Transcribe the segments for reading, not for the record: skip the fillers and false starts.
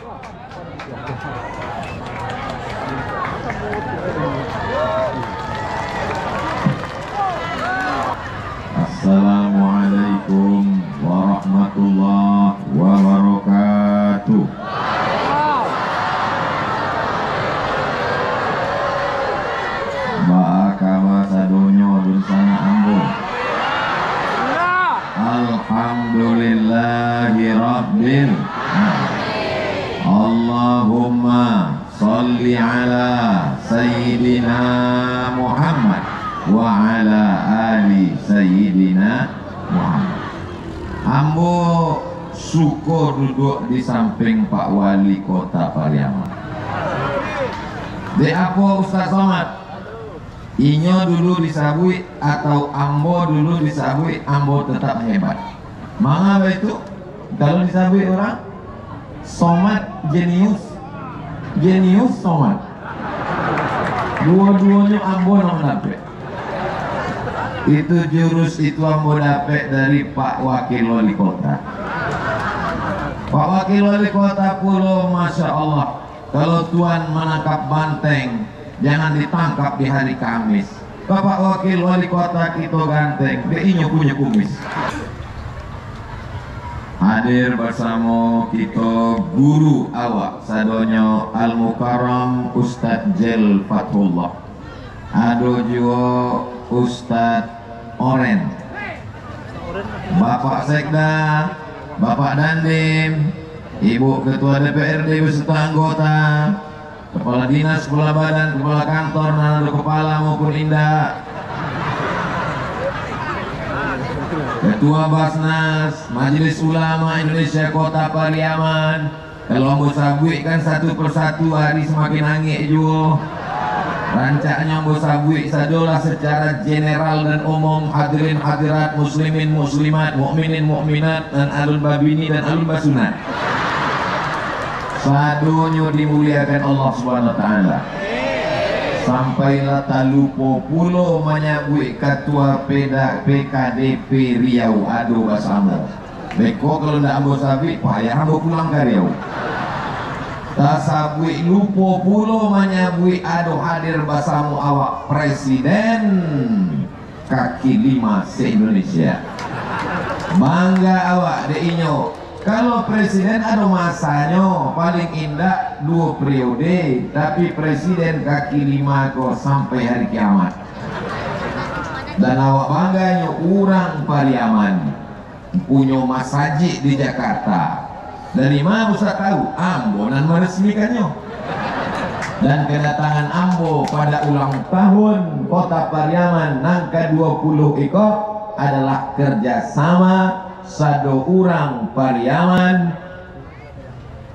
Assalamualaikum warahmatullahi wabarakatuh. Ba'akama sadonyo bersama ambo. Alhamdulillahi rabbil Allahumma salli ala sayyidina Muhammad wa ala ali sayyidina Muhammad. Ambo syukur duduk di samping Pak Wali Kota Pariaman. De apa Ustaz Somad? Inyo dulu disabui atau ambo dulu disabui, ambo tetap hebat. Mengapa itu? Kalau disabui orang Somad jenius, jenius Somad. Dua-duanya ambo nomor dapet. Itu jurus itu ambo dapet dari Pak Wakil Wali Kota. Pak Wakil Wali Kota Pulau, Masya Allah, kalau Tuan menangkap banteng jangan ditangkap di hari Kamis. Bapak Wakil Wali Kota kita ganteng, dia inyo punya kumis. Hadir bersama kita guru awak sadonyo Al Mukarram Ustadz Jel Fathullah. Ado juga Ustadz Oren, Bapak Sekda, Bapak Dandim, Ibu Ketua DPRD beserta anggota, Kepala Dinas, Kepala Badan, Kepala Kantor, Nado Kepala maupun Indah, Ketua Basnas, Majelis Ulama Indonesia Kota Pariaman. Kalau mau sabui kan satu persatu hari semakin angin juga. Rancaknya mau sabui sadolah secara general dan umum, hadirin hadirat, muslimin muslimat, mukminin mukminat, dan alun babini dan alun basunat. Sadonyo dimuliakan Allah Subhanahu wa taala. Sampailah talupo pulo menyabui ketua PKDP Riau ado basamo. Beko kalau ndak ambo sabi payah ambo pulang ke Riau. Tasabui lupo pulo menyabui ado hadir basamo awak presiden kaki lima se-Indonesia. Bangga awak de inyo. Kalau presiden ada masanya paling indah 2 periode, tapi presiden kaki 5 kok sampai hari kiamat. Dan awak bangganya orang Pariaman punya masjid di Jakarta. Dari mana Ustaz tahu? Ambo nan meresmikannya. Dan kedatangan Ambo pada ulang tahun Kota Pariaman nang ke-20 iko adalah kerjasama sado urang Pariaman,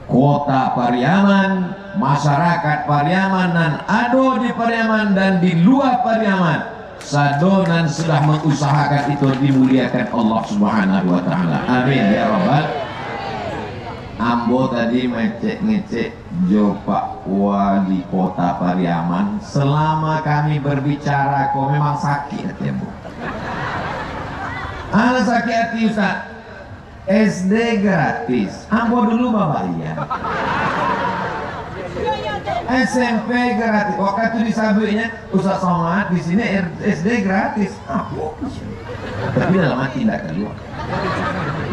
Kota Pariaman, masyarakat Pariaman dan ado di Pariaman dan di luar Pariaman. Sadonan sudah mengusahakan itu dimuliakan Allah Subhanahu wa taala. Amin ya rabbal. Ambo tadi ngecek jo Pak Wali Kota Pariaman. Selama kami berbicara kok memang sakit hati Ambo. Anak sakit hati Ustaz. SD gratis. Ambo dulu bapak iya. SMP gratis. Waktu itu disabuinya Ustaz Somad di sini SD gratis. Ambo. Tapi dalam hati tidak keluar.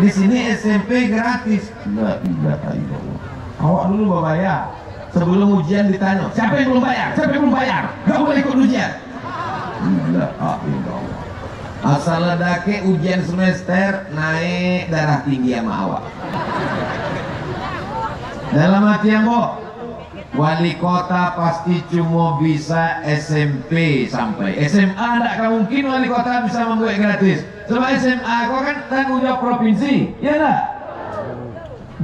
Di sini SMP gratis. La ilaha illallah. Awak dulu bapak ya. Sebelum ujian ditanya, siapa yang belum bayar? Siapa yang belum bayar? Gak boleh ikut ujian. La ilaha illallah. Asal ledake ujian semester naik darah tinggi sama awak. Dalam hati yang wali kota pasti cuma bisa SMP sampai SMA. Tidak mungkin wali kota bisa membuat gratis. Sebab SMA kau kan tanggung jawab provinsi, ya tak?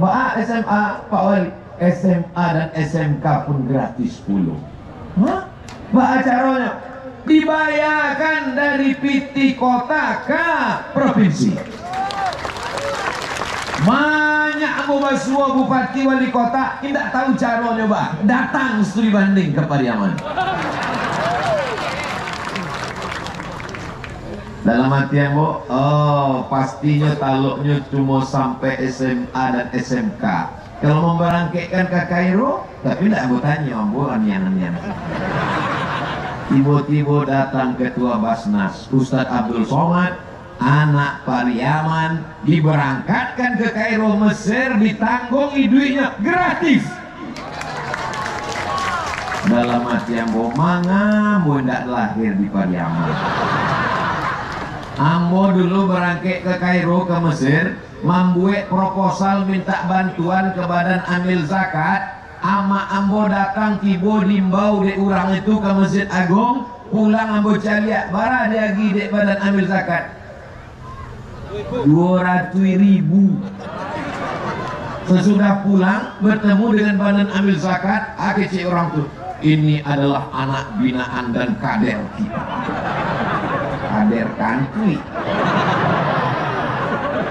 Mbak SMA Pak Wali, SMA dan SMK pun gratis 10. Hah? Mbak acaranya dibayarkan dari PT kota ke provinsi. Banyak Basuh bupati wali kota tidak tahu caranya, Mbak. Datang studi banding ke Pariaman. Dalam hati yang pastinya taluknya cuma sampai SMA dan SMK. Kalau mau berangkatkan ke Kairo, tapi tidak mau tanya, ambulan yang tiba-tiba datang ketua Basnas, Ustadz Abdul Somad, anak Pariaman, diberangkatkan ke Kairo Mesir, ditanggungi duitnya gratis. Dalam hati ambo, manga ambo tidak lahir di Pariaman. Ambo dulu berangkat ke Kairo ke Mesir, membuat proposal minta bantuan ke Badan Amil Zakat. Ama ambo datang tiba dimbau de orang itu ke Masjid Agung, pulang ambo caliak bara dia lagi de Badan Amil Zakat 200.000. Sesudah pulang bertemu dengan Badan Amil Zakat, akece orang tuh, ini adalah anak binaan dan kader kita, kader kantri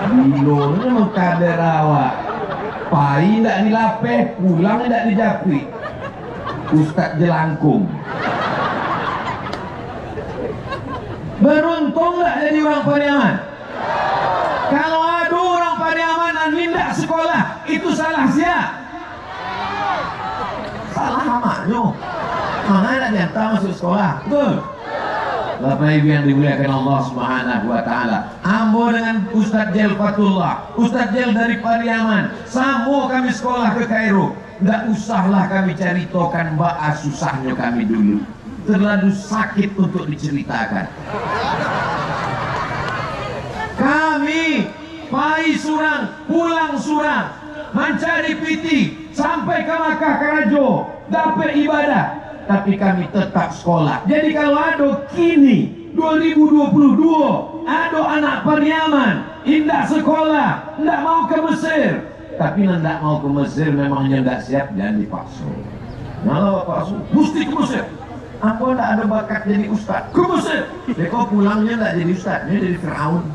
bilonnya mau kader awak pai tidak dilapeh, pulang tidak dijapri. Ustadz jelangkung. Beruntung tidak jadi orang Pariaman. Kalau ada orang Pariaman yang tidak sekolah, itu salah siapa? Salah amaknya. Makanya tidak diantar masuk sekolah. Betul. Bapak Ibu yang dimuliakan Allah Subhanahu wa taala. Ambo dengan Ustadz Jel Fatullah, Ustadz Jel dari Pariaman, sama kami sekolah ke Kairo. Tidak usahlah kami ceritakan mbak susahnya kami dulu. Terlalu sakit untuk diceritakan. Kami pai surang, pulang surang, mencari piti sampai ke Makkah Karajo, dapat ibadah. Tapi kami tetap sekolah. Jadi kalau ada kini 2022 ada anak Pariaman indah sekolah, tidak mau ke Mesir, tapi tidak mau ke Mesir memangnya tidak siap, jangan dipaksa. Kalau paksa mesti ke Mesir. Aku tidak ada bakat jadi ustaz, ke Mesir. Dia kok pulangnya tidak jadi ustaz, dia jadi Firaun.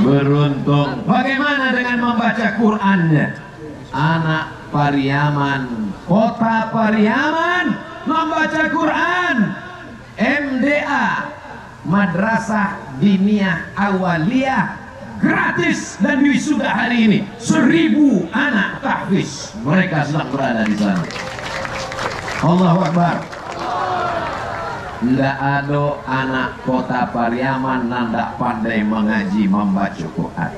Beruntung. Bagaimana dengan membaca Qur'annya? Anak Pariaman, kota Pariaman membaca Quran. MDA, Madrasah Diniyah Awaliyah, gratis dan wisuda hari ini. 1000 anak tahfiz mereka sedang berada di sana. Allahu Akbar. Tidak ada anak kota Pariaman yang tidak pandai mengaji membaca Quran.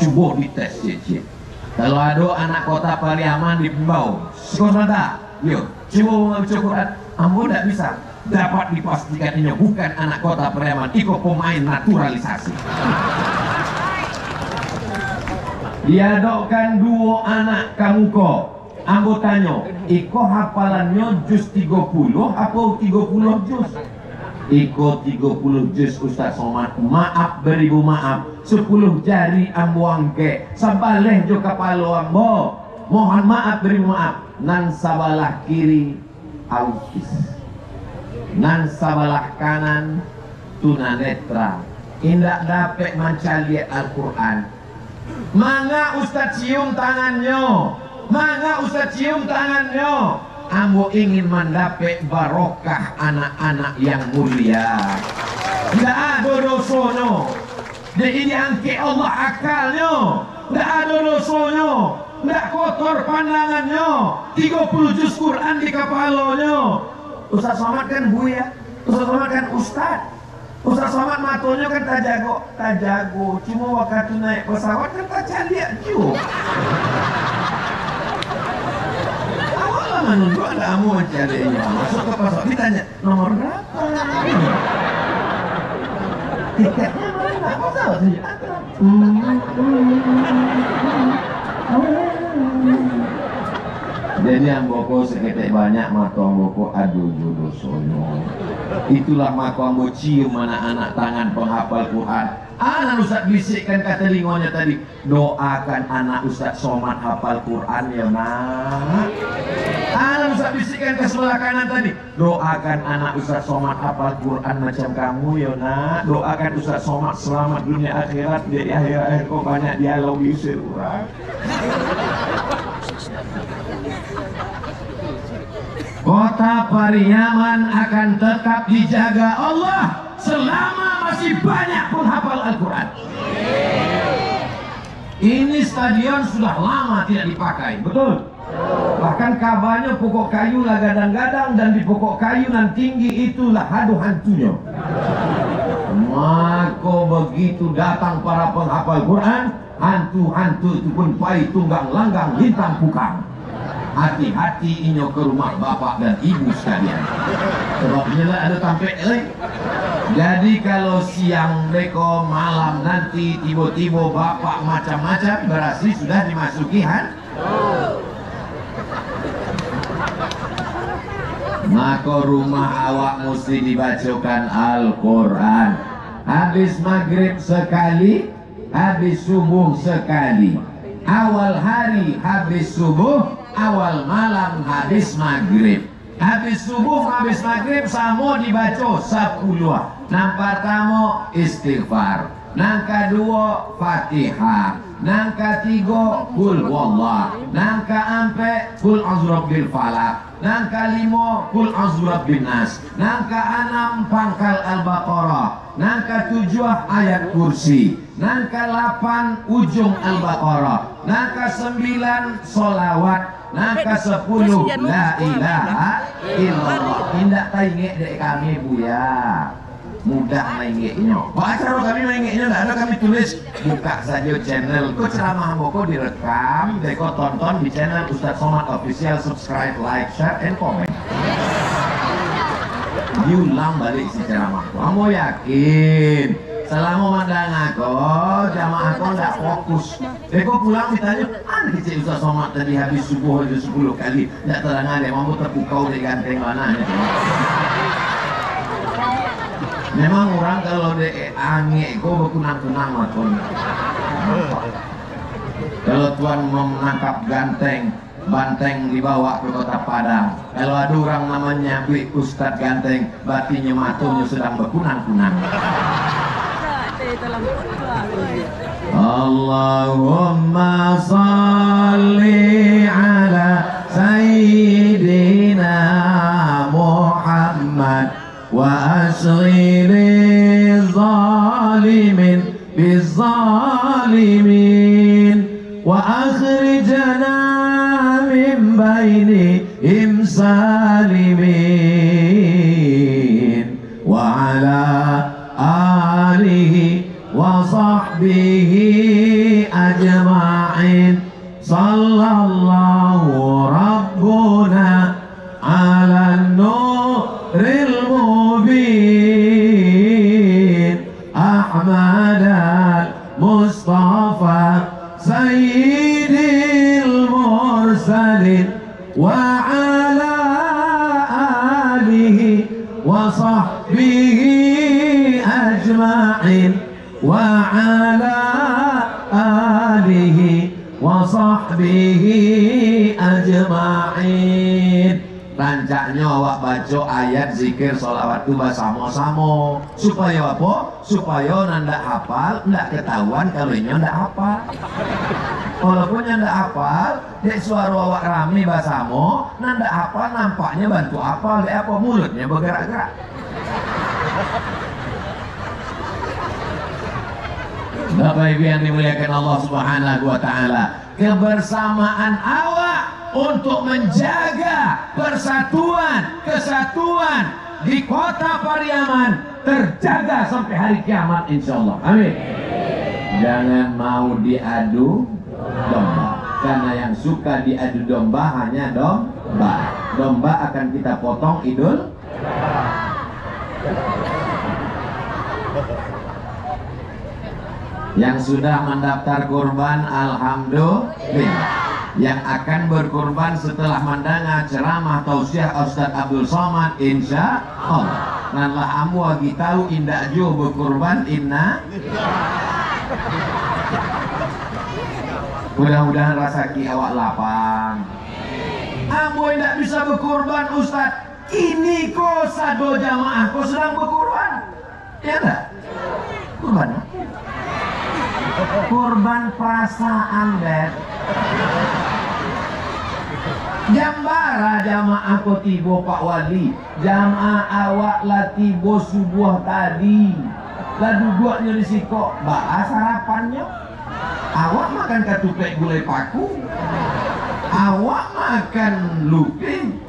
Coba dites cicit. Kalau ada anak kota Pariaman di Pembau, sekolah yuk, coba membaca Quran, ambo tidak bisa. Dapat dipastikan ini bukan anak kota Pariaman, ikut pemain naturalisasi. Diadokkan 2 anak kamu kok, ambo tanya, iko hafalannya juz 30 apa 30 juz? Iko 30 juz Ustaz Somad. Maaf beribu maaf, 10 jari ambo angke, sabaleh jo kapalo ambo. Mohon maaf beribu maaf. Nan sabalah kiri autis, nan sabalah kanan tunanetra. Indak dapat mencaliat Al-Quran. Mangga Ustaz cium tangannya, mangga Ustaz cium tangannya. Ambo ingin mendapat barokah anak-anak yang mulia. Tidak ada dosanya. Jadi diangkat Allah akalnya. Tidak ada dosanya. Tidak kotor pandangannya. 30 juz Quran di kepalanya. Ustaz Somad kan buya, Ustaz Somad kan ustaz. Ustaz Somad matonya kan tak jago. Cuma waktu naik pesawat kan tak caliak juga. Menunggu ada amu mencarinya, masuk ke pasok ditanya nomor berapa, tiketnya mana, pesawat saja. Jadi yang boko seketek banyak mata boko aduh jodoh sono. Itulah maka ambo cium anak-anak tangan penghafal Quran. Anak Ustaz bisikkan ke telinganya tadi, doakan anak Ustaz Somad hafal Quran ya nak. Anak Ustaz bisikkan ke sebelah kanan tadi, doakan anak Ustaz Somad hafal Quran macam kamu ya nak. Doakan Ustaz Somad selamat dunia akhirat, di akhir-akhir kok banyak dialog diusir orang. Kota Pariaman akan tetap dijaga Allah selama masih banyak penghafal Al-Quran. Ini stadion sudah lama tidak dipakai, betul? Bahkan kabarnya pokok kayu lah gadang-gadang, dan di pokok kayu nan tinggi itulah hadu hantunya. Maka begitu datang para penghafal Quran, hantu-hantu itu pun pai tunggang langgang lintang pukang. Hati-hati inyo ke rumah bapak dan ibu sekalian. Sebabnya lah ada tampek. Jadi kalau siang deko malam nanti tiba-tiba bapak macam-macam, berarti sudah dimasuki maka rumah awak mesti dibacakan Al-Quran. Habis maghrib sekali, habis subuh sekali. Awal hari habis subuh, awal malam habis maghrib. Habis subuh, habis maghrib sama dibaca 10. Nang pertama istighfar, nang kedua Fatihah, nang ketiga kul wallah, nang keempat kul azrabil falak, nang kelima kul azrabil nas, nang keenam pangkal al-baqarah, nang ketujuh ayat kursi, nang ke-8 ujung al-baqarah, nang ke-9 solawat, nang ke-10 la ilaha illallah. Tindak taingek dek kami buya, mudah maingeknya. Acara kami maingeknya tidak ada, kami tulis. Buka saja channel ku ceramah boko direkam, deko tonton di channel Ustadz Somad Official. Subscribe, like, share, and comment. Diulang balik si ceramah. Kamu yakin selama mandang aku jamaah aku tidak fokus? Deko pulang ditanya, mana kecil Ustadz Somad tadi habis subuh aja 10 kali tidak terang ada, mau terpukau di ganteng mana? Memang orang kalau de angin kok berkunang-kunang maton. Kalau tuan mau menangkap ganteng, banteng dibawa ke kota Padang. Kalau ada orang namanya Bik Ustadz Ganteng, batinya matunya sedang berkunang-kunang. Allahumma salli ala Sayyidina Muhammad wa asghil zalimin bizzalimin wa akhrijna min bainihim salimin wa ala alihi wa sahbihi ajma'in. Sallallahu rabbuna ala nuril Ahmad al-Mustafa Sayyidil Mursalin wa ala alihi wa sahbihi ajma'in wa ala alihi wa sahbihi ajma'in. Rancaknya awak baca ayat zikir sholawat itu bersama-sama. Supaya apa? Supaya nanda hafal, ndak ketahuan kalau ini ndak hafal. Walaupun ndak hafal, dek suara awak rame bersama, nanda hafal nampaknya bantu hafal. Dek apa mulutnya bergerak-gerak. Bapak Ibu yang dimuliakan Allah Subhanahu wa taala, kebersamaan awak untuk menjaga persatuan, kesatuan di kota Pariaman terjaga sampai hari kiamat insyaallah. Amin. Jangan mau diadu domba, karena yang suka diadu domba hanya domba. Domba akan kita potong Idul. Yang sudah mendaftar kurban alhamdulillah. Yang akan berkurban setelah mendengar ceramah tausiah Ustadz Abdul Somad insya Allah. Nanlah amu lagi tahu indak jo berkurban inna. Mudah-mudahan rasaki awak lapang. Amu indak bisa berkurban Ustadz. Ini kok sado jamaah kok sedang berkurban. Ya enggak? Kurban. Kurban perasaan deh. Jambara jamaah ko tibo Pak Wali, jamaah awak lah tibo subuh tadi, lah duduknya di siko bahas harapannya. Awak makan katuplek gulai paku, awak makan lupin.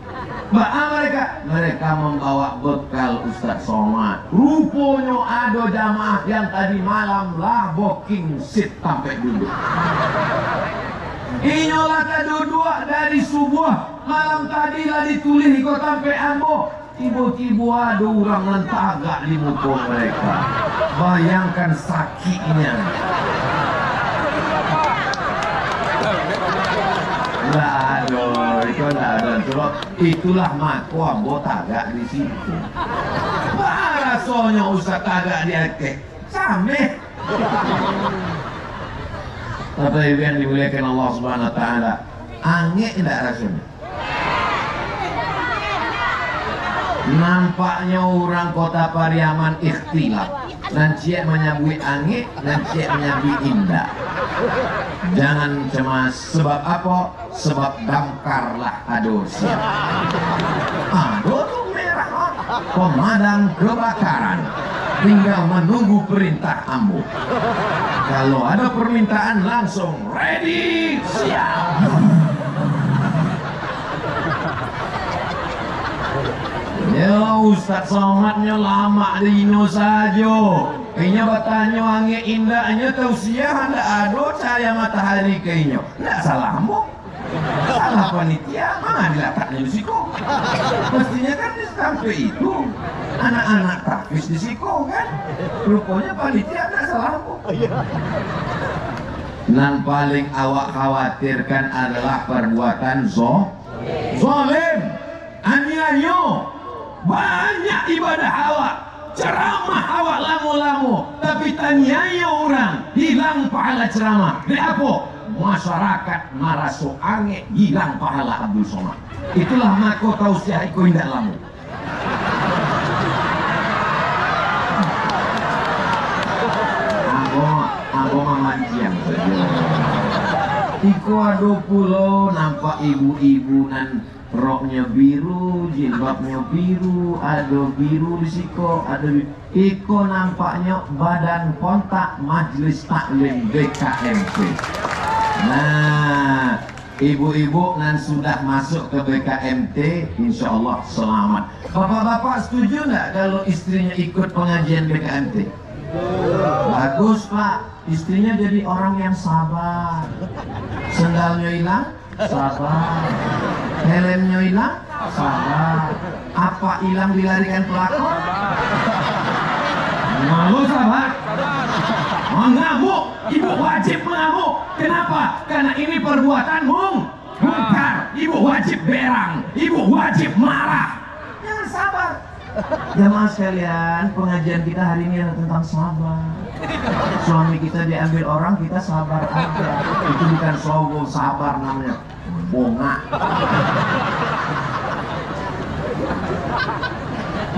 Mereka membawa bekal Ustaz Somad. Rupanya ada jamaah yang tadi malam lah booking seat sampai duduk. Inyolah dua dari subuh malam tadi lah ditulis ikut sampai ambo. Tiba-tiba ada orang mentagak di muka mereka. Bayangkan sakitnya. Lah aduh, itu lah ada. Itulah mako ambo tagak di situ. Rasanya Ustaz tagak di akeh. Sameh. Bapak Ibu yang dimuliakan Allah Subhanahu wa taala, angin tidak rasanya. Nampaknya orang kota Pariaman ikhtilaf. Nanti menyabui angin, nanti menyabui indah. Jangan cemas. Sebab apa? Sebab damkarlah adosnya. Ado tuh merah, pemadam kebakaran. Tinggal menunggu perintah ambo. Kalau ada permintaan langsung ready, siap. Ya Ustaz Somadnya lama dino saja. Kayaknya bertanya angin indahnya tausiah anda ada cahaya matahari kayaknya. Nggak salah ambo. Salah panitia, mana diletaknya di siko? Mestinya kan di sampai itu anak-anak takfis di siko kan? Rupanya panitia nggak salah ambo. Yang paling awak khawatirkan adalah perbuatan zolim, aniaya. Banyak ibadah awak, ceramah awak lamu-lamu, tapi tanyanya orang hilang pahala ceramah. Apa? Masyarakat maraso ange hilang pahala Abdul Somad. Itulah mako tausiah iko indah lamu. Ambo mamanjian saja. Iko ado pulau nampak ibu-ibu nan roknya biru, jilbabnya biru, ada biru di siko, ada iko nampaknya badan kontak Majelis Taklim BKMT. Nah, ibu-ibu nan sudah masuk ke BKMT, insya Allah selamat. Bapak-bapak setuju nggak kalau istrinya ikut pengajian BKMT? Bagus Pak, istrinya jadi orang yang sabar. Sendalnya hilang, sabar. Helmnya hilang, sabar. Apa hilang dilarikan pelakor? Malu sabar. Mengamuk, ibu wajib mengamuk. Kenapa? Karena ini perbuatan mungkar. Ibu wajib berang, ibu wajib marah. Jangan sabar. Jamaah sekalian, pengajian kita hari ini adalah tentang sabar. Suami kita diambil orang, kita sabar aja. Itu bukan sogo, sabar namanya. Bongak.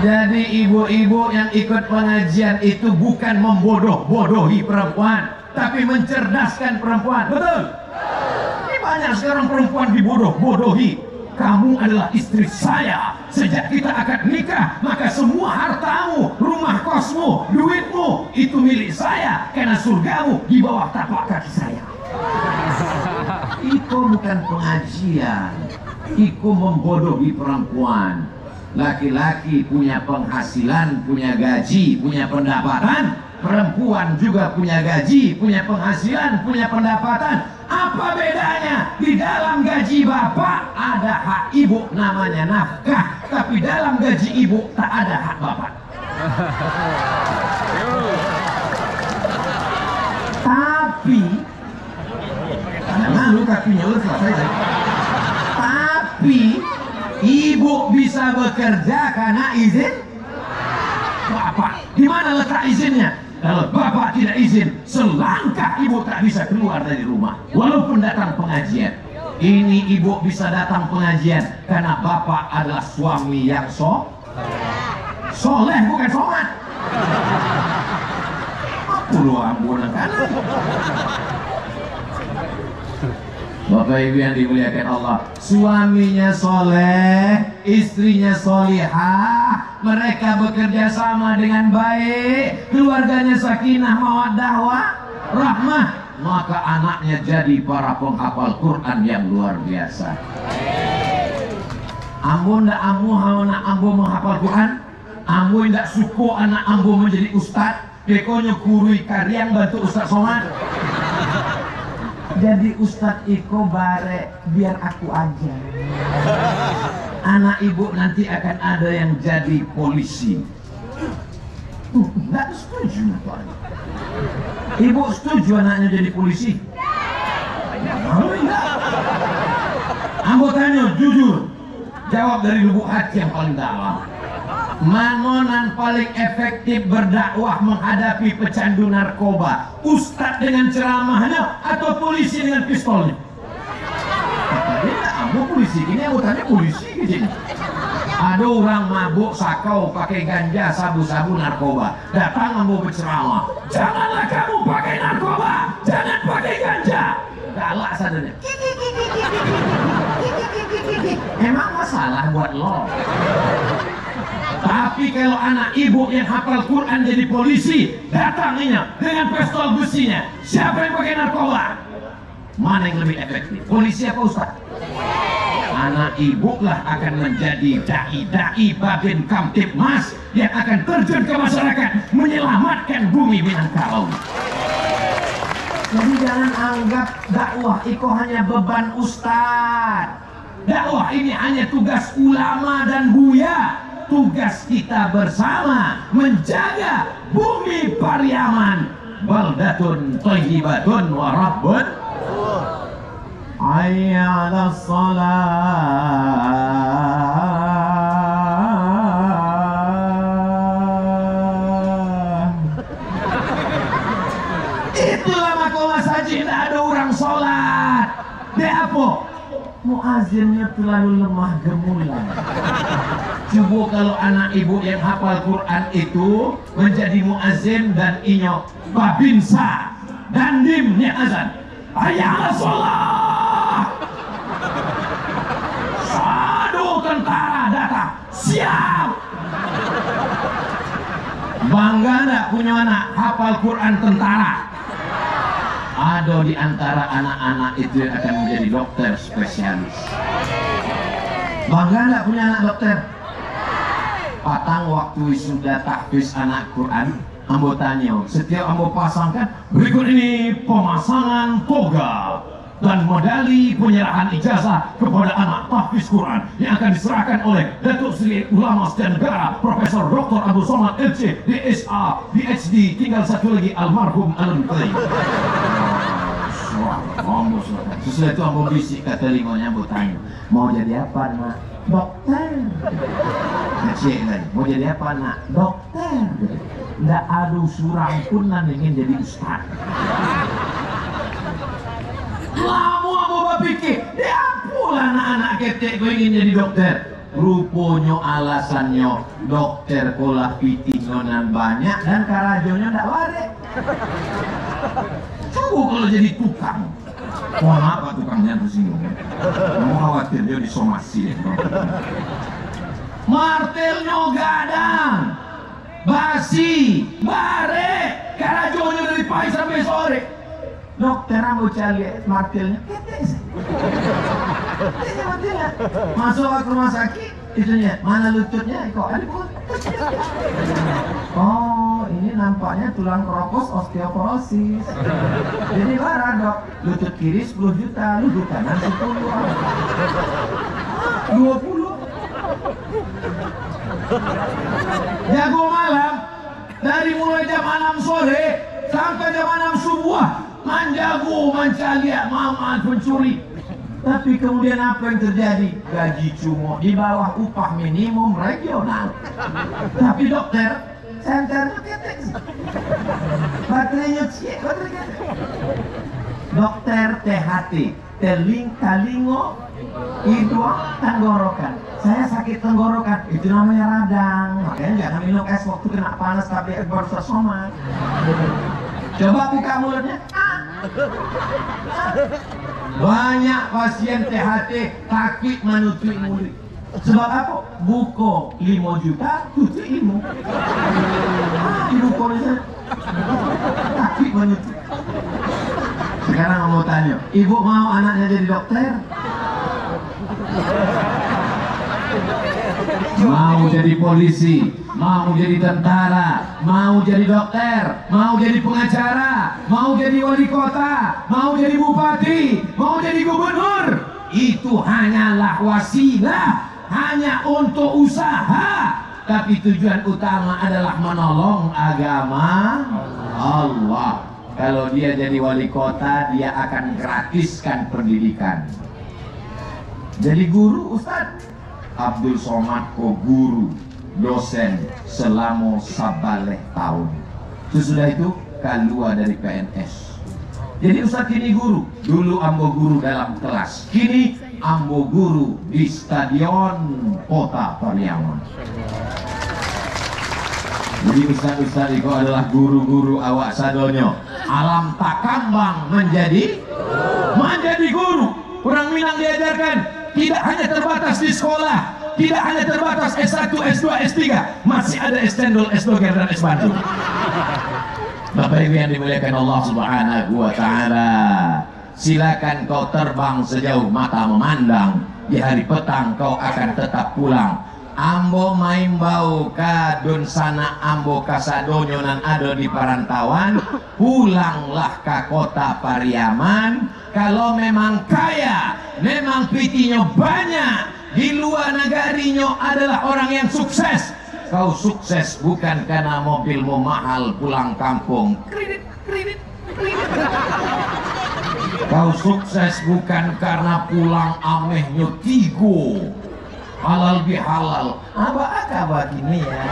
Jadi ibu-ibu yang ikut pengajian itu bukan membodoh-bodohi perempuan, tapi mencerdaskan perempuan. Betul? Ini banyak sekarang perempuan dibodoh-bodohi. Kamu adalah istri saya. Sejak kita akan nikah, maka semua hartamu, rumah kosmu, duitmu itu milik saya, karena surgamu di bawah tapak kaki saya. Itu bukan pengajian. Itu membodohi perempuan. Laki-laki punya penghasilan, punya gaji, punya pendapatan. Perempuan juga punya gaji, punya penghasilan, punya pendapatan. Apa bedanya? Di dalam gaji bapak ada hak ibu namanya nafkah, tapi dalam gaji ibu tak ada hak bapak. Tapi jangan lu kakinya lu selesai. Tapi ibu bisa bekerja karena izin bapak. Di mana letak izinnya? Kalau bapak tidak izin, selangkah ibu tak bisa keluar dari rumah, walaupun datang pengajian. Ini ibu bisa datang pengajian karena bapak adalah suami yang soleh, bukan somat. Puluh ambunan kanan. Bapak Ibu yang dimuliakan Allah, suaminya soleh, istrinya solihah, mereka bekerja sama dengan baik, keluarganya sakinah mawaddah warahmah. maka anaknya jadi para penghafal Quran yang luar biasa. Ambo ndak ambo menghafal Quran, ambo ndak suko anak ambo menjadi ustad, dekonya kurui kariang bantu Ustaz Somad. Jadi Ustadz Iko bare biar aku aja. Anak ibu nanti akan ada yang jadi polisi. Nggak setuju Pak. Ibu setuju anaknya jadi polisi? Enggak. Anggotanya jujur, jawab dari lubuk hati yang paling dalam. Manonan paling efektif berdakwah menghadapi pecandu narkoba? Ustadz dengan ceramahnya atau polisi dengan pistolnya? Dia ambo polisi, ini anggotanya polisi gitu. Ada orang mabuk sakau pakai ganja, sabu-sabu, narkoba. Datang ambo berceramah, janganlah kamu pakai narkoba, jangan pakai ganja. Galak sadanya. Emang masalah buat lo? Tapi kalau anak ibu yang hafal Quran jadi polisi, datanginya dengan pistol businya, siapa yang pakai narkoba? Mana yang lebih efektif? Polisi apa Ustaz? Anak ibu lah akan menjadi dai-dai Babin Kamtibmas yang akan terjun ke masyarakat menyelamatkan bumi Minangkabau. Jadi jangan anggap dakwah itu hanya beban Ustaz. Dakwah ini hanya tugas ulama dan buya. Tugas kita bersama menjaga bumi Pariaman, baldatun thayyibatun wa rabbun. Hayya 'alas shalah. Itulah makola saja, tidak ada orang sholat. Dia apa? Muazzinnya terlalu lemah gemulan. Coba kalau anak ibu yang hafal Quran itu menjadi muazzin dan inyo babinsa dan dimnya azan, hayya 'alas shalah. Sadu tentara datang, siap. Bangga enggak punya anak hafal Quran tentara? Ada di antara anak-anak itu yang akan menjadi dokter spesialis. Bangga enggak punya anak dokter? Patang waktu sudah tahfiz anak Quran, ambo tanya, setiap ambo pasangkan, berikut ini pemasangan toga dan medali penyerahan ijazah kepada anak tahfiz Quran yang akan diserahkan oleh Datuk Seri Ulama Setia Negara Profesor Dr. Abdul Somad LC DSA PhD, tinggal satu lagi almarhum Alun Qai. Sesudah itu ambo bisik ke telinganya, ambo tanya, mau jadi apa nak? Dokter. Cik lagi, mau jadi apa nak? Dokter. Nggak ada surang pun nan ingin jadi ustaz. Lama ambo berpikir, dia pula anak-anak ketek gue ingin jadi dokter. Rupanya alasannya dokter kolah pitingonan banyak dan karajonya nggak warik. Coba kalau jadi tukang. Mohon maaf Pak, tukangnya tersinggung. Kamu khawatir dia disomasi. Martelnya gadang, basi, bare, karajonya dari pagi sampai sore. Dokter ambo cari martelnya, masuk ke rumah sakit, itunya mana lututnya? Kok ada pun? Oh, ini nampaknya tulang keropos osteoporosis. Jadi parah dok, lutut kiri 10 juta, lutut kanan 10, 20. Jago malam dari mulai jam 6 sore sampai jam 6 subuh, manjago, mancalia, mamat, pencuri. Tapi kemudian apa yang terjadi? Gaji cuma di bawah upah minimum regional. Tapi dokter, senternya ketek. Baterainya cek, baterai ketek. Dokter THT, telingo, hidung, tenggorokan. Saya sakit tenggorokan, itu namanya radang. Makanya jangan minum es waktu kena panas tapi baru sesoma. Coba buka mulutnya. Banyak pasien THT takut menutup mulut. Sebab apa? Buko 5 juta, tutup ilmu. Ibu polisi takut menutup. Sekarang mau tanya, ibu mau anaknya jadi dokter? Mau jadi polisi, mau jadi tentara, mau jadi dokter, mau jadi pengacara, mau jadi wali kota, mau jadi bupati, mau jadi gubernur. Itu hanyalah wasilah, hanya untuk usaha. Tapi tujuan utama adalah menolong agama Allah. Kalau dia jadi wali kota, dia akan gratiskan pendidikan. Jadi guru, Ustadz Abdul Somad ko guru, dosen selama 11 tahun. Sesudah itu keluar dari PNS. Jadi Ustadz kini guru. Dulu ambo guru dalam kelas, kini ambo guru di stadion Kota Pariaman. Jadi Ustadz itu adalah guru-guru awak sadonyo. Alam takambang menjadi guru. Orang Minang diajarkan tidak hanya terbatas di sekolah, tidak hanya terbatas S1, S2, S3, masih ada S-Cendol, S-Doger dan S-Batu. Bapak Ibu yang dimuliakan Allah Subhanahu wa Ta'ala, silakan kau terbang sejauh mata memandang. Di hari petang kau akan tetap pulang. Ambo main bau kadun sana ambo kasadonyo nan ada di perantauan, pulanglah ke kota Pariaman. Kalau memang kaya, memang pitinya banyak, di luar negarinya adalah orang yang sukses. Kau sukses bukan karena mobilmu mahal pulang kampung. Kredit. Kau sukses bukan karena pulang amehnya tigo. Halal bihalal. Apa gini ya?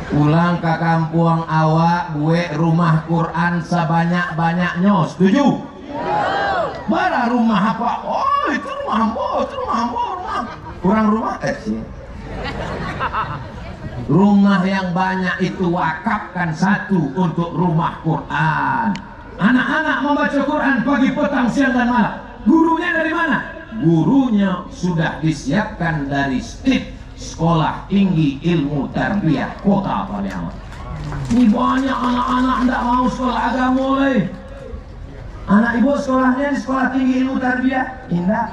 Pulang ke kampung awak, gue rumah Quran sebanyak-banyaknya. Setuju? Bara rumah apa? Oh, itu rumah rumah. Kurang rumah sih. Rumah yang banyak itu wakafkan satu untuk rumah Quran. Anak-anak membaca Quran pagi, petang, siang dan malam. Gurunya dari mana? Gurunya sudah disiapkan dari STIP, Sekolah Tinggi Ilmu Tarbiyah Kota Pariaman. Ini banyak anak-anak tidak mau sekolah agama leh. Anak ibu sekolahnya di Sekolah Tinggi Ilmu Tarbiyah. Indah.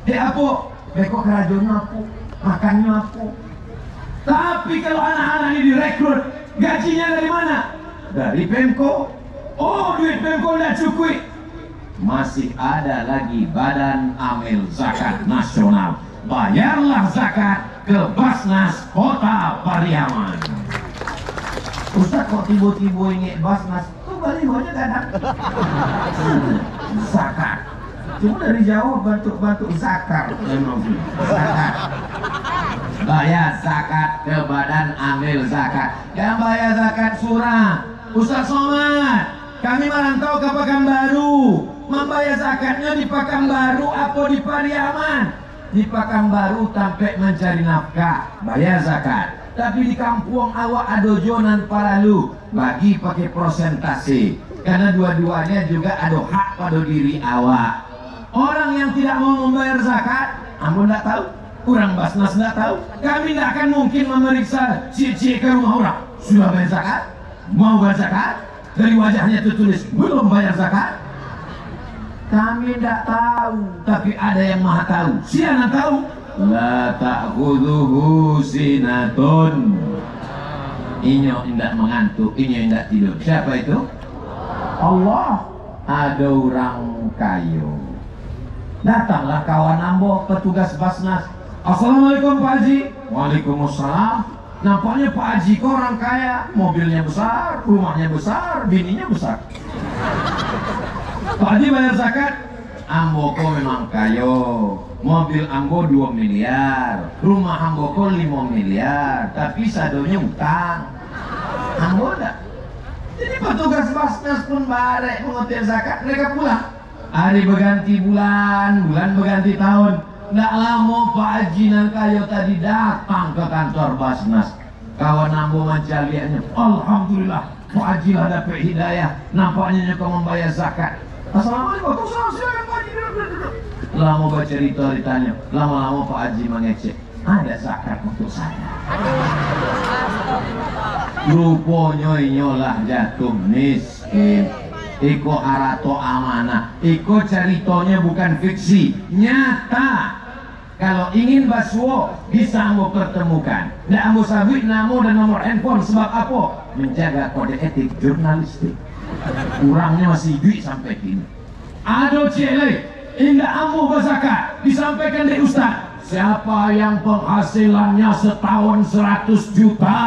Apa? Beko kerajaan aku, makannya aku. Tapi kalau anak-anak ini direkrut, gajinya dari mana? Dari Pemko. Oh, duit Pemko tidak cukup. Masih ada lagi Badan Amil Zakat Nasional. Bayarlah zakat ke Basnas Kota Pariaman. Ustaz kok tiba-tiba ini Basnas? Tuh balihonya kadang zakat. Cuma dari jauh bantu zakat. Zakat. Bayar zakat ke Badan Amil Zakat. Yang bayar zakat surah. Ustaz Somad, kami merantau ke Pekanbaru. Membayar zakatnya di Pekanbaru apa di Pariaman? Di Pekanbaru sampai mencari nafkah, bayar zakat. Tapi di kampung awak ada jonan paralu, bagi pakai prosentase. Karena dua-duanya juga ada hak pada diri awak. Orang yang tidak mau membayar zakat, ampun tidak tahu. Kurang Basnas tidak tahu. Kami tidak akan mungkin memeriksa si ke rumah orang. Sudah bayar zakat? Mau bayar zakat? Dari wajahnya tertulis belum bayar zakat. Kami tidak tahu, tapi ada yang maha tahu. Siapa tahu? La ta'khudhuhu sinatun. Inyo tidak mengantuk, inyo tidak tidur. Siapa itu? Allah. Ada orang kayu. Datanglah kawan ambo, petugas Basnas. Assalamualaikum Pak Haji. Waalaikumsalam. Nampaknya Pak Haji kok orang kaya, mobilnya besar, rumahnya besar, bininya besar. Pak Haji bayar zakat. Ambo kok memang kayo. Mobil ambo 2 miliar, rumah ambo kok 5 miliar, tapi sadonya utang. Ambo enggak. Jadi petugas Basnas pun barek mengutir zakat, mereka pulang. Hari berganti bulan, bulan berganti tahun. Nggak lama Pak Haji dan kayo tadi datang ke kantor Basnas. Kawan ambo mencaliannya, alhamdulillah Pak Haji lah dapat hidayah. Nampaknya kau membayar zakat. Assalamualaikum, silakan Pak Haji. Lama baca cerita ditanya, lama-lama Pak Haji mengecek, ada zakat untuk saya. Rupanya inyolah jatuh miskin. Iko arato amanah. Iko ceritanya bukan fiksi, nyata. Kalau ingin baswo bisa ambo pertemukan. Nggak ambo sabit namo dan nomor handphone. Sebab apa? Menjaga kode etik jurnalistik. Kurangnya masih duit sampai kini. Ado cile, indah ambo berzakat disampaikan di ustaz. Siapa yang penghasilannya setahun 100 juta,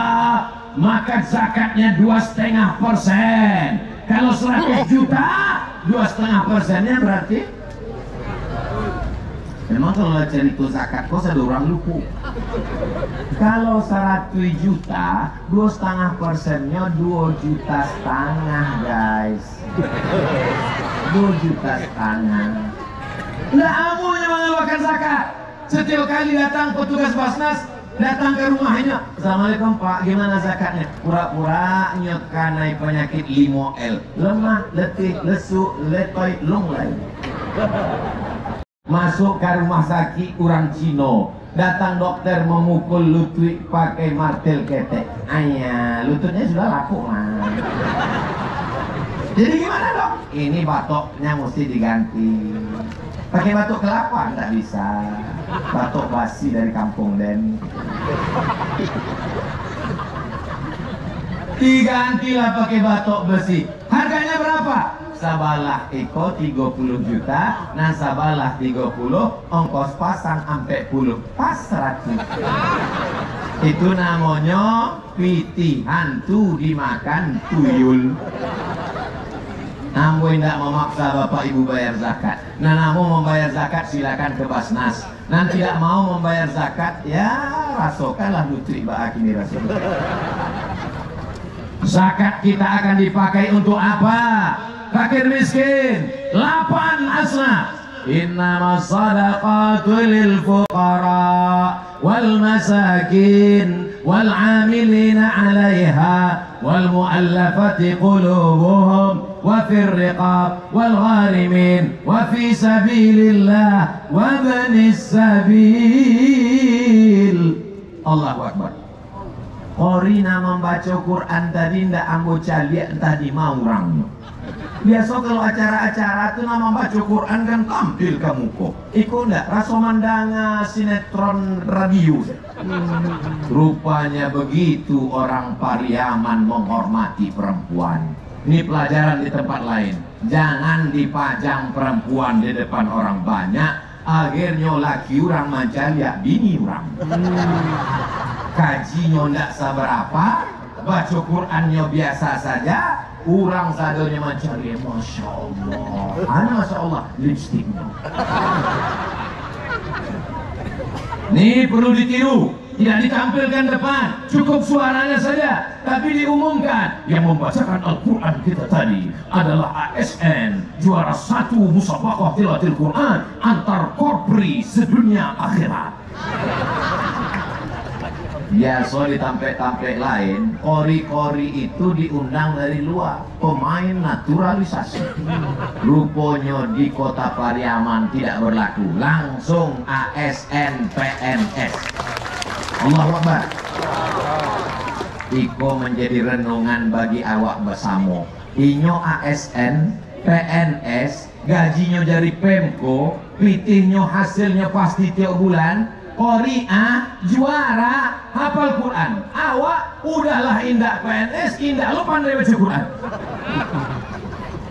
maka zakatnya 2,5%. Kalau 100 juta, 2,5%-nya berarti memang kalau cerita zakat kok ada orang lupa. Kalau 100 juta, 2,5%-nya 2,5 juta guys. 2,5 juta. Nggak amunya mengeluarkan zakat. Setiap kali datang petugas Basnas, datang ke rumahnya, assalamualaikum pak, gimana zakatnya? Pura-pura nyot kanai penyakit 5L, lemah, letih, lesu, letoy, lunglai. Masuk ke rumah sakit orang Cino, datang dokter memukul lutut pakai martel ketek. Ayah, lututnya sudah lapuk mah. Jadi gimana dok? Ini batoknya mesti diganti. Pakai batok kelapa nggak bisa. Batok basi dari kampung Den. Digantilah pakai batok besi. Harganya berapa? Sabalah iko 30 juta, nah sabalah 30, ongkos pasang ampe puluh, pas 100. Itu namanya piti hantu dimakan tuyul. Ambo tidak memaksa bapak ibu bayar zakat. Nah, namun membayar zakat silakan ke Basnas. Nah, tidak mau membayar zakat, ya rasokanlah lutri bak ini rasokan. Zakat kita akan dipakai untuk apa? Fakir miskin 8 asna. Innama sadaqatu lil fuqara wal masakin wal amilina 'alaiha wal mu'allafati qulubuhum wa fir riqab wal gharimin wa fi sabilillah wa banis sabil. Allahu akbar. Korina membaca Quran tadi ndak ambo caliak tadi mau orangnya. Biasa kalau acara-acara itu nama baca Quran kan tampil ke muka. Iku ndak rasa mandanga sinetron radio. Rupanya begitu orang Pariaman menghormati perempuan. Ini pelajaran di tempat lain. Jangan dipajang perempuan di depan orang banyak. Akhirnya laki orang mencari bini orang. Kajinya ndak seberapa, baca Qurannya biasa saja. Kurang sadarnya mencari, masya Allah. Masya Allah, lipstiknya. Ini perlu ditiru, tidak ditampilkan depan, cukup suaranya saja, tapi diumumkan. Yang membacakan Al-Quran kita tadi adalah ASN, juara 1 musabaqah tilawatil Quran antar korpri sedunia akhirat. Biasa di tampek-tampek lain, kori-kori itu diundang dari luar, pemain naturalisasi. Rupanya di kota Pariaman tidak berlaku, langsung ASN PNS. Allahu Akbar. Iko menjadi renungan bagi awak bersamo. Inyo ASN PNS, gajinya dari Pemko, pitihnya hasilnya pasti tiap bulan. Qori'ah juara hafal Quran. Awak udahlah indah PNS, indah lo pandai baca Quran.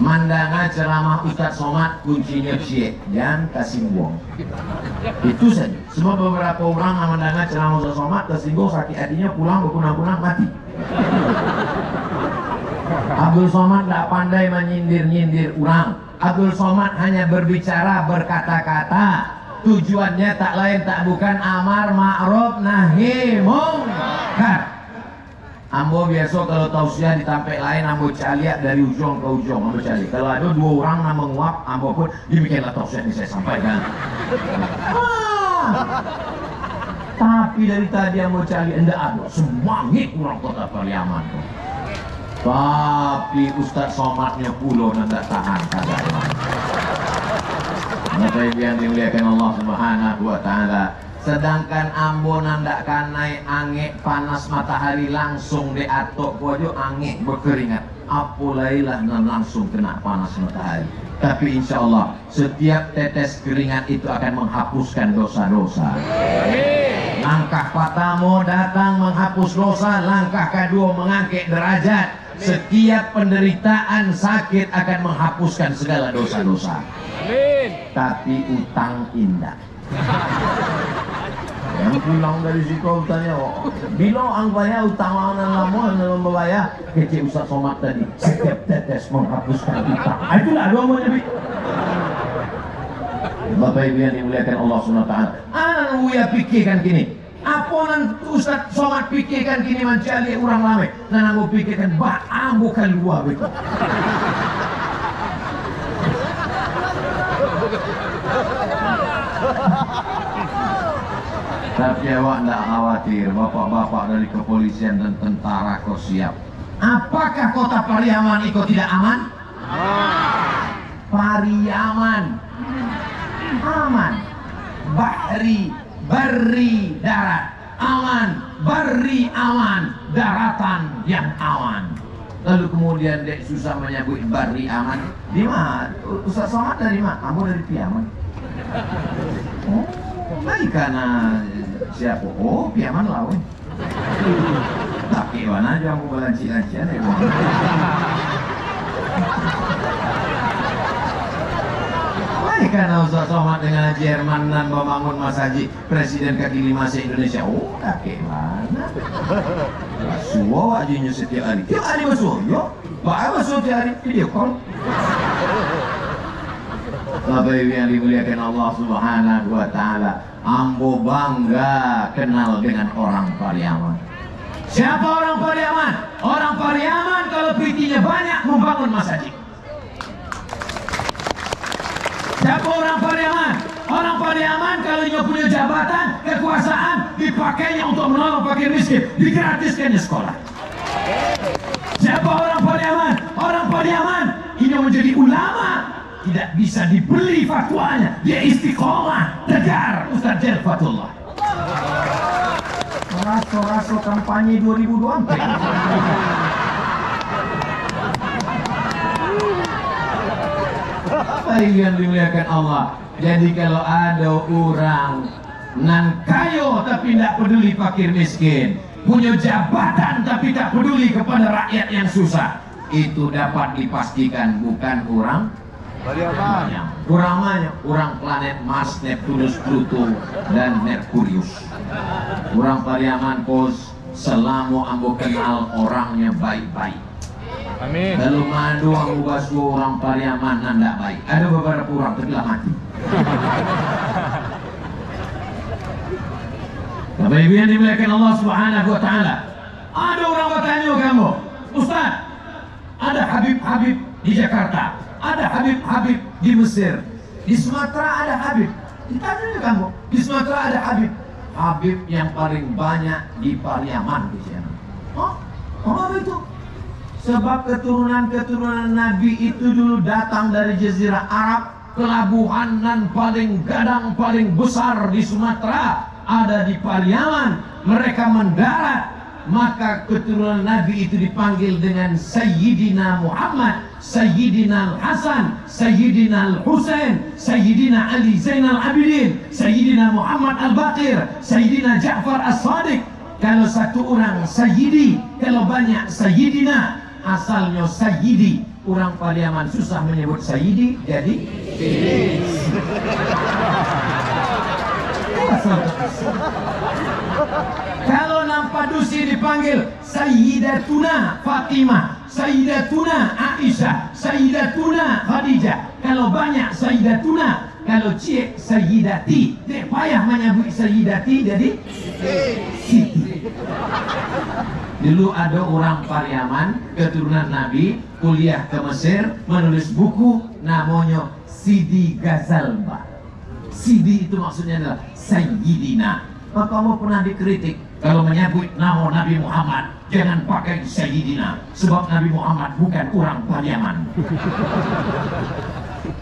Mandanga ceramah Ustadz Somad kuncinya syekh, jangan kasih buang. Itu saja. Sebab beberapa orang mandanga ceramah Ustadz Somad tersinggung sakit hatinya pulang berkunang-kunang mati. Abdul Somad tidak pandai menyindir-nyindir orang. Abdul Somad hanya berbicara berkata-kata. Tujuannya tak lain tak bukan amar ma'ruf nahi mungkar. Ambo biasa kalau tausiah di tampek lain ambo caliak dari ujung ke ujung ambo caliak. Kalau ada 2 orang nama menguap ambo pun demikianlah tausiah ini saya sampaikan. Tapi dari tadi ambo caliak enggak ada semangit orang kota Pariaman. Tapi Ustadz Somadnya pulau nanda tahan kagak. Bapak Ibu yang dimuliakan Allah Subhanahu wa taala, Sedangkan ambo nandak kanai angek panas matahari langsung diatok kojo angek berkeringat. Apulailah nan langsung kena panas matahari. Tapi insya Allah setiap tetes keringat itu akan menghapuskan dosa-dosa. Langkah pertama datang menghapus dosa, langkah kedua mengangkat derajat. Setiap penderitaan sakit akan menghapuskan segala dosa-dosa. Tapi utang indah. Yang pulang dari situ tanya, bilang angkanya utang mana lama dalam membayar kecil Ustaz Somad tadi. Setiap tetes menghapuskan utang. Itulah dua menjadi. Bapak Ibu yang dimuliakan Allah SWT. Anak Uya pikirkan gini. Apa nan Ustaz Somad pikirkan gini mencari orang ramai. Dan aku pikirkan ambo keluar begitu. Tapi awak tidak khawatir, bapak-bapak dari kepolisian dan tentara kau siap. Apakah kota Pariaman itu tidak aman? Pariaman aman. Barri, darat aman. Barri aman, daratan yang aman. Lalu kemudian dek susah menyebut barri aman. Di mana? Ustaz Somad dari mana? Kamu dari Piaman. Oh, baik karena siapa? Oh, Piaman lawan. Tapi mana aja aku balanci-lancian ya. Baik karena Ustaz Somad dengan Jerman dan membangun Mas Haji Presiden kaki 5 se-Indonesia. Oh, kaki mana? Basuh aja setiap hari. Tiap hari basuh, yuk. Basuh tiap hari video call. Bapak Ibu yang dimuliakan Allah Subhanahu wa Ta'ala, ambo bangga kenal dengan orang Pariaman. Siapa orang Pariaman? Orang Pariaman kalau pitinya banyak membangun masjid. Siapa orang Pariaman? Orang Pariaman kalau dia punya jabatan, kekuasaan, dipakainya untuk menolong fakir miskin, digratiskannya sekolah. Siapa orang Pariaman? Orang Pariaman ini menjadi ulama. Tidak bisa dibeli fatwanya, dia istiqomah, tegar Ustaz Jel Fatullah. Raso-raso kampanye 2024. Baik yang dimuliakan Allah. Jadi kalau ada orang nan kayo tapi tidak peduli fakir miskin, punya jabatan tapi tak peduli kepada rakyat yang susah, itu dapat dipastikan bukan orang Pariaman. Uramanya orang planet Mars, Neptunus, Pluto, dan Merkurius. Orang Pariaman kos selama ambo kenal orangnya baik-baik. Amin. Kalau madu ambo basuh orang Pariaman nanda baik. Ada beberapa orang telah mati. Bapak Ibu yang dimuliakan Allah Subhanahu wa Ta'ala, ada orang bertanya kamu, Ustaz, ada Habib-Habib di Jakarta, ada Habib-Habib di Mesir, di Sumatera ada Habib. Ditanya kamu, di Sumatera ada Habib. Habib yang paling banyak di Pariaman di sana. Oh, apa itu? Sebab keturunan-keturunan Nabi itu dulu datang dari Jazirah Arab. Pelabuhan nan paling gadang, paling besar di Sumatera ada di Pariaman. Mereka mendarat, maka keturunan Nabi itu dipanggil dengan Sayyidina Muhammad, Sayyidina Hasan, Sayyidina Husain, Sayyidina Ali Zainal Abidin, Sayyidina Muhammad Al-Baqir, Sayyidina Ja'far As-Sadiq. Kalau satu orang Sayyidi, kalau banyak Sayyidina, asalnya Sayyidi. Orang Pariaman susah menyebut Sayyidi, jadi kalau Nampadusi dipanggil Sayyidatuna Fatimah, Sayyidatuna Aisyah, Sayyidatuna Khadijah. Kalau banyak Sayyidatuna, kalau cik Sayyidati, tak payah menyebut Sayyidati, jadi Siti. Dulu ada orang Pariaman, keturunan Nabi, kuliah ke Mesir, menulis buku namanya Sidi Ghazalba. Sidi itu maksudnya adalah Sayyidina. Maka kamu pernah dikritik kalau menyebut nama Nabi Muhammad, jangan pakai Sayyidina, sebab Nabi Muhammad bukan orang Pariaman.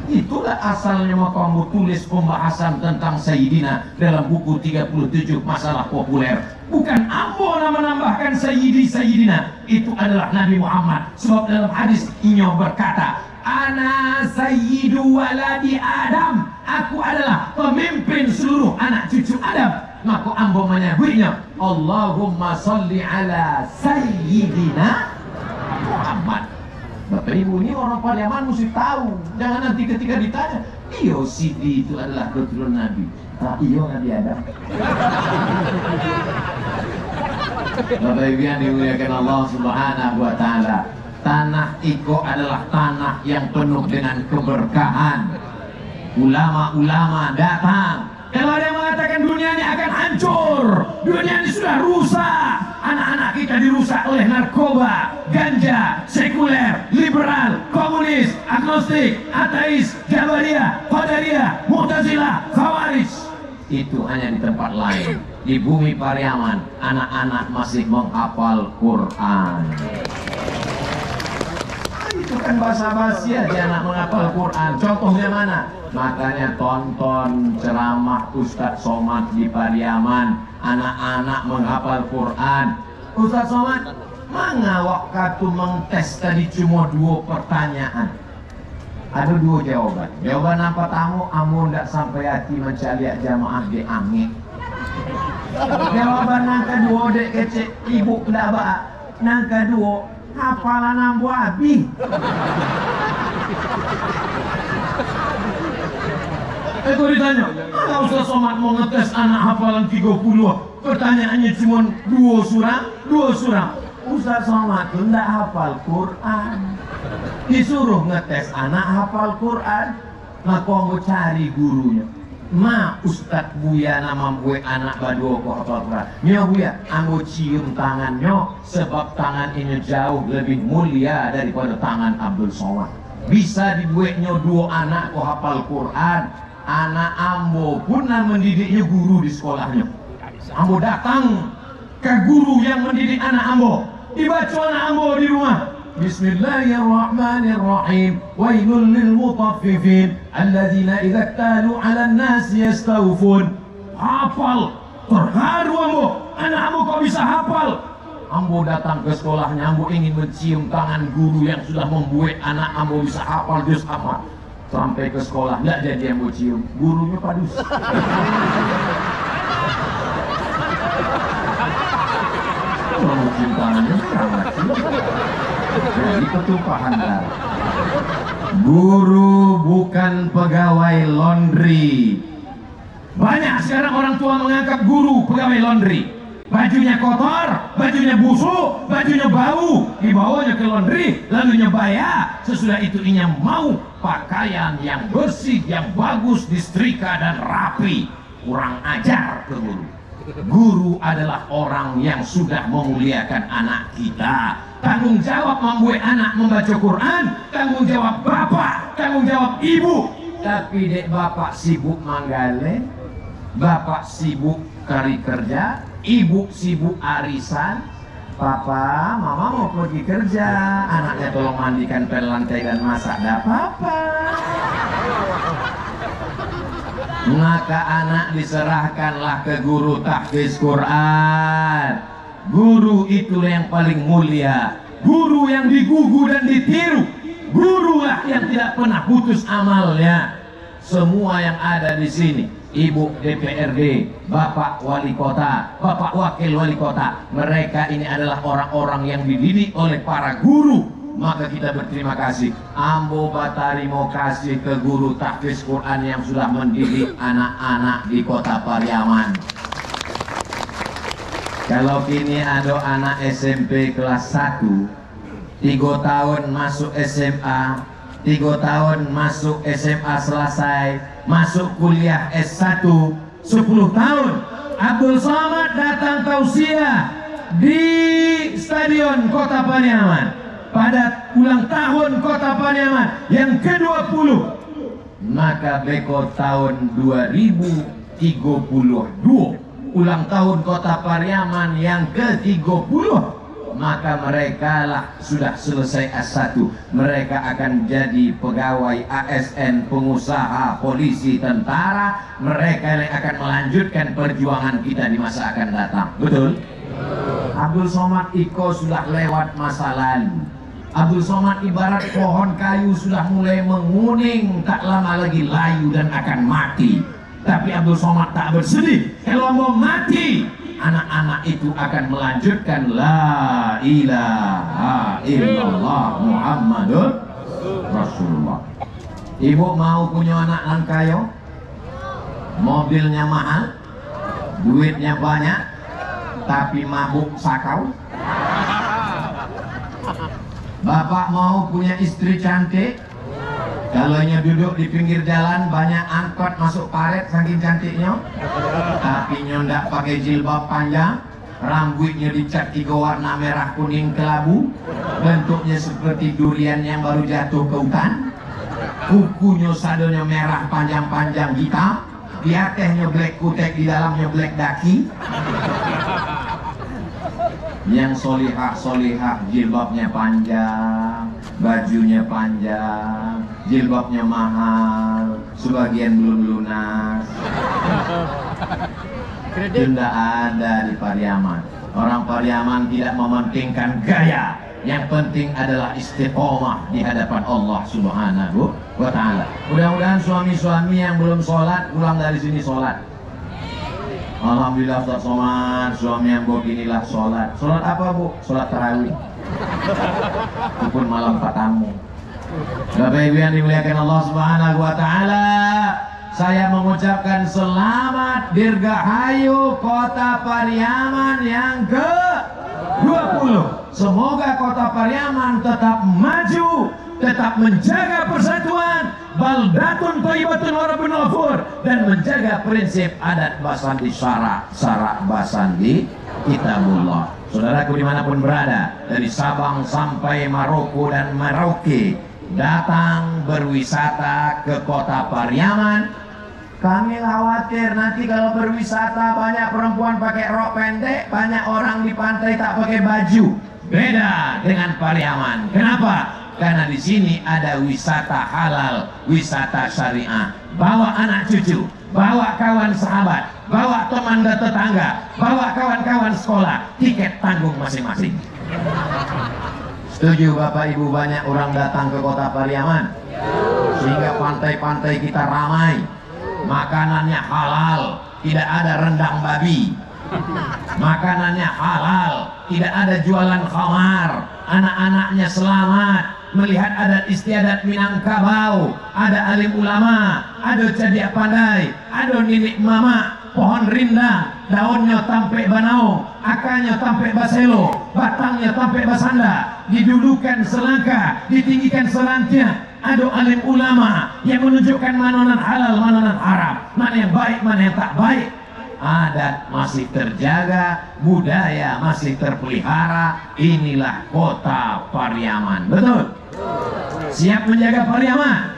Itulah asalnya maka kamu tulis pembahasan tentang Sayyidina dalam buku 37 masalah populer. Bukan ambo menambahkan Sayyidina, itu adalah Nabi Muhammad. Sebab dalam hadis Inyo berkata, Ana Sayyidu waladi Adam, aku adalah pemimpin seluruh anak cucu Adam. Maka ambo menyebutnya Allahumma salli ala Sayyidina Muhammad. Bapak Ibu, ini orang Pariaman mesti tahu. Jangan nanti ketika ditanya, iyo Sidi itu adalah keturunan Nabi. Iyo Nabi Adam. Bapak Ibu yang dimuliakan Allah Subhanahu wa Ta'ala, tanah Iko adalah tanah yang penuh dengan keberkahan. Ulama-ulama datang. Kalau ada yang mengatakan dunia ini akan hancur, dunia ini sudah rusak, anak-anak kita dirusak oleh narkoba, ganja, sekuler, liberal, komunis, agnostik, ateis, jabariyah, qadariyah, mu'tazilah, khawarij. Itu hanya di tempat lain. Di bumi Pariaman, anak-anak masih menghafal Quran. Itu kan basa-basi aja anak menghafal Quran. Contohnya mana? Makanya tonton ceramah Ustadz Somad di Pariaman, anak-anak menghafal Quran. Ustadz Somad, mana waktu mengtes tadi cuma 2 pertanyaan, ada 2 jawaban. Jawaban apa tamu? Amu ndak sampai hati mencari jamaah di angin. Jawaban yang kedua dek kecil ibu ndak baak. Yang kedua hafalan ambu abi. Itu ditanya, mana Ustaz Somad mau ngetes anak hafalan 30? Pertanyaannya cuma 2 surah. Ustaz Somad itu tidak hafal Quran. Disuruh ngetes anak hafal Quran, maka mau cari gurunya. Ma Ustaz Buya nama gue anak badua kok hafal Quran. Nyo Buya, ambo cium tangannya sebab tangan ini jauh lebih mulia daripada tangan Abdul Somad. Bisa dibuatnya 2 anak kok hafal Quran. Anak ambo pun mendidiknya guru di sekolahnya. Ambo datang ke guru yang mendidik anak ambo. Dibaca anak ambo di rumah. Bismillahirrahmanirrahim. Wailul lil mutaffifin alladzina idza talu 'alan nasi yastawfun. Hafal. Terharu ambo. Anak ambo kok bisa hafal? Ambo datang ke sekolahnya, ambo ingin mencium tangan guru yang sudah membuat anak ambo bisa hafal juz amma. Sampai ke sekolah, nggak jadi yang mau cium, gurunya padus. Kalau mau cium tangannya, jadi ketumpahan darah. Guru bukan pegawai laundry. Banyak sekarang orang tua menganggap guru pegawai laundry. Bajunya kotor, bajunya busuk, bajunya bau, dibawanya ke laundry, lalu nyebaya. Sesudah itu inya mau pakaian yang bersih, yang bagus, disetrika dan rapi. Kurang ajar ke guru. Guru adalah orang yang sudah memuliakan anak kita. Tanggung jawab membuat anak membaca Quran, tanggung jawab bapak, tanggung jawab ibu. Tapi dek bapak sibuk manggale, bapak sibuk cari kerja, ibu sibuk arisan. Papa, mama mau pergi kerja, anaknya tolong mandikan pel lantai dan masak. Dah papa. Maka anak diserahkanlah ke guru tahfiz Quran. Guru itulah yang paling mulia. Guru yang digugu dan ditiru. Gurulah yang tidak pernah putus amalnya. Semua yang ada di sini, Ibu DPRD, Bapak Wali Kota, Bapak Wakil Wali Kota, mereka ini adalah orang-orang yang dididik oleh para guru. Maka kita berterima kasih. Ambo Batari mau kasih ke guru tahfiz Quran yang sudah mendidik anak-anak di Kota Pariaman. Kalau kini ada anak SMP kelas 1, 3 tahun masuk SMA, 3 tahun masuk SMA selesai, masuk kuliah S1, 10 tahun. Abdul Somad datang tausiah di Stadion Kota Pariaman pada ulang tahun Kota Pariaman yang ke-20. Maka beko tahun 2032, ulang tahun Kota Pariaman yang ke-30. maka mereka lah sudah selesai S1. Mereka akan jadi pegawai ASN, pengusaha, polisi, tentara. Mereka yang akan melanjutkan perjuangan kita di masa akan datang. Betul? Abdul Somad Iko sudah lewat masa lalu. Abdul Somad ibarat pohon kayu sudah mulai menguning, tak lama lagi layu dan akan mati. Tapi Abdul Somad tak bersedih. Kalau mau mati, anak-anak itu akan melanjutkan la ilaha illallah Muhammadur Rasulullah. Ibu mau punya anak yang kaya, mobilnya mahal, duitnya banyak, tapi mabuk sakau? Bapak mau punya istri cantik, kalaunya duduk di pinggir jalan banyak angkot masuk paret saking cantiknya, tapi ndak pakai jilbab panjang, rambutnya dicat 3 warna merah kuning kelabu, bentuknya seperti durian yang baru jatuh ke hutan, kukunya sadonya merah panjang-panjang hitam, di atasnya black kutek, di dalamnya black daki. Yang solihah jilbabnya panjang, bajunya panjang, jilbabnya mahal, sebagian belum lunas. Tidak ada di Pariaman. Orang Pariaman tidak mementingkan gaya, yang penting adalah istiqomah di hadapan Allah Subhanahu wa Ta'ala. Mudah-mudahan suami-suami yang belum sholat pulang dari sini sholat. Alhamdulillah Ustaz Somad, suami yang beginilah sholat. Sholat apa Bu? Sholat tarawih. Walaupun malam patamu. Bapak Ibu yang dimuliakan Allah Subhanahu wa Ta'ala, saya mengucapkan selamat dirgahayu Kota Pariaman yang ke-20. Semoga Kota Pariaman tetap maju, tetap menjaga persatuan, baldatun thayyibatun wa rabbun ghafur, dan menjaga prinsip adat basandi syarak basandi kitabullah. Saudaraku dimanapun berada, dari Sabang sampai Maroko dan Merauke, datang berwisata ke Kota Pariaman. Kami khawatir nanti kalau berwisata banyak perempuan pakai rok pendek, banyak orang di pantai tak pakai baju. Beda dengan Pariaman. Kenapa? Karena di sini ada wisata halal, wisata syariah. Bawa anak cucu, bawa kawan sahabat, bawa teman dan tetangga, bawa kawan-kawan sekolah, tiket tanggung masing-masing. Setuju Bapak Ibu banyak orang datang ke Kota Pariaman? Sehingga pantai-pantai kita ramai, makanannya halal, tidak ada rendang babi. Makanannya halal, tidak ada jualan khamar, anak-anaknya selamat. Melihat adat istiadat Minangkabau, ada alim ulama, ada cadia pandai, ada ninik mama, pohon rindang, daunnya tampe banau, akarnya tampe baselo, batangnya tampe basanda, didudukan selangkah, ditinggikan selantia. Ada alim ulama yang menunjukkan mana halal, mana haram, mana yang baik, mana yang tak baik. Adat masih terjaga, budaya masih terpelihara. Inilah Kota Pariaman. Betul? Siap menjaga Pariaman?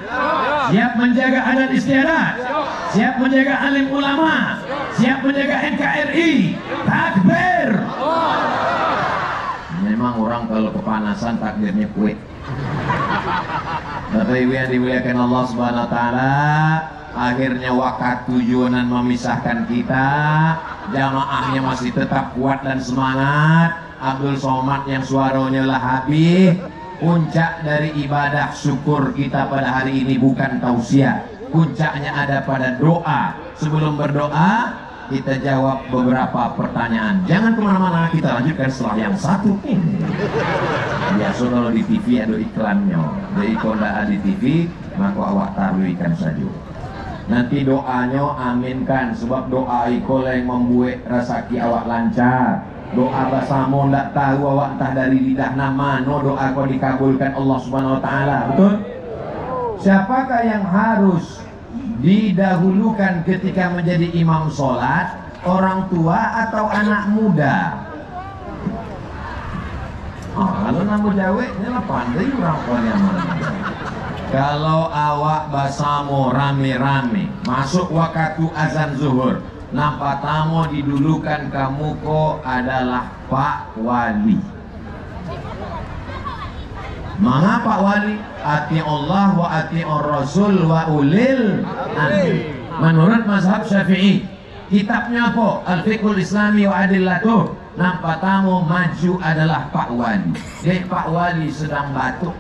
Siap menjaga adat istiadat? Siap menjaga alim ulama? Siap menjaga NKRI? Takbir! Memang orang kalau kepanasan takbirnya kuat. Bapak Ibu yang dimuliakan Allah Subhanahu wa Ta'ala, akhirnya wakat tujuanan memisahkan kita, jamaahnya masih tetap kuat dan semangat. Abdul Somad yang suaranya lah habis. Puncak dari ibadah syukur kita pada hari ini bukan tausiah, puncaknya ada pada doa. Sebelum berdoa kita jawab beberapa pertanyaan. Jangan kemana-mana, kita lanjutkan setelah yang satu ini. Biasa kalau di TV ada iklannya, jadi kalau tidak ada di TV maka awak taruhkan saja. Nanti doanya aminkan, sebab doa iko yang membuat rezeki awak lancar. Doa basamu ndak tahu awak entah dari lidah nama no doa kau dikabulkan Allah Subhanahu wa Ta'ala. Betul? Siapakah yang harus didahulukan ketika menjadi imam sholat, orang tua atau anak muda? Kalau nama jawabnya lah pandai orang Pariaman. Kalau awak basamu rame-rame masuk waktu azan zuhur, nampak tamu didulukan kamu kok adalah Pak Wali. Mengapa wali? Ati Allah wa ati Rasul wa ulil amri. Menurut mazhab Syafi'i, kitabnya apa? Al-Fiqhul Islami wa Adillatuh. Nampak tamu maju adalah Pak Wali. Jadi Pak Wali sedang batuk.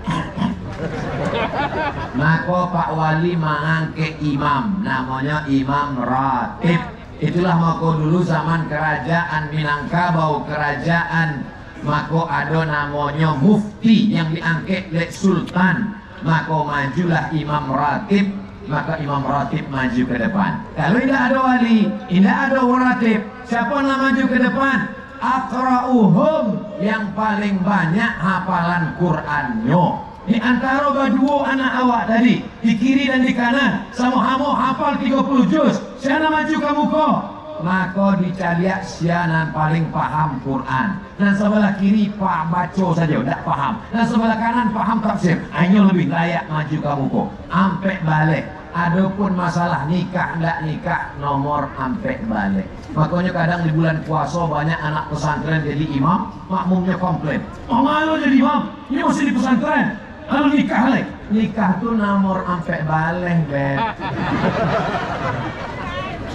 Maka Pak Wali mengangkat imam, namanya Imam Ratib. Itulah maka dulu zaman kerajaan Minangkabau, kerajaan maka ada namanya mufti yang diangkat oleh sultan. Maka majulah Imam Ratib, maka Imam Ratib maju ke depan. Kalau tidak ada wali, tidak ada ratib, siapa yang maju ke depan? Aqra'uhum, yang paling banyak hafalan Qur'annya. Di antara berdua anak awak tadi, di kiri dan di kanan, sama-sama hafal 30 juz. Siapa maju kamu kok? Maka dicariak sianan paling paham Quran. Dan sebelah kiri pak baca saja, tidak paham. Dan sebelah kanan paham tafsir. Hanya lebih layak maju kamu kok. Ampe balik. Adapun masalah nikah tidak nikah, nomor ampe balik. Makanya kadang di bulan puasa banyak anak pesantren jadi imam, makmumnya komplain. Oh malu jadi imam, ini masih di pesantren. Lalu nikah lagi. Nikah tuh nomor ampe balik, beb.